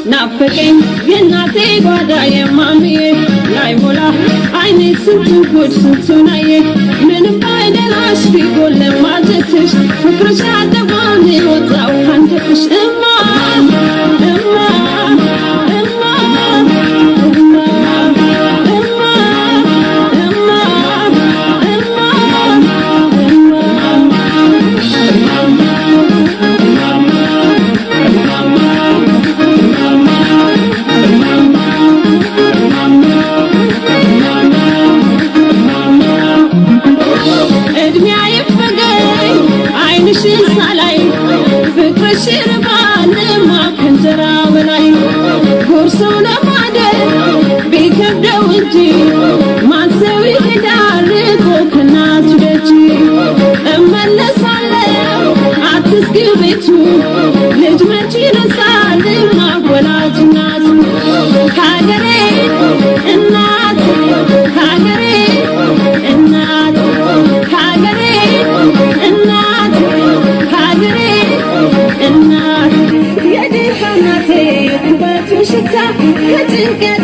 ናፈቀኝ የናቴ ጓዳ የማምዬ ላይሞላ አይኔ ስንቱን ጉድ ስንቱን አየ ምንም ባይደላሽ ቢጎል ለማጀትሽ ፍቅርሽ አደባን ወጣው ካንተሽ እማ እማ እማ እማ እማ እማ አይንሽን ሳላይ ፍቅርሽ ርባንማ ከንጀራ በላይ ጎርሰው ለማደር ቢከብደው እንጂ ማሰብ ይሄዳል ርቆ ከእናቱ ደጅ እመለሳለሁ አትስጊው ቤቱ ልጅ መች ይረሳል ወላጅ እናቱ ከሀገሬ እናት ከሀገሬ እናት ከሀገሬ እናት ከሀገሬ እናት የድሃ እናቴ ኩበቱ ሽታ ከጭንቀት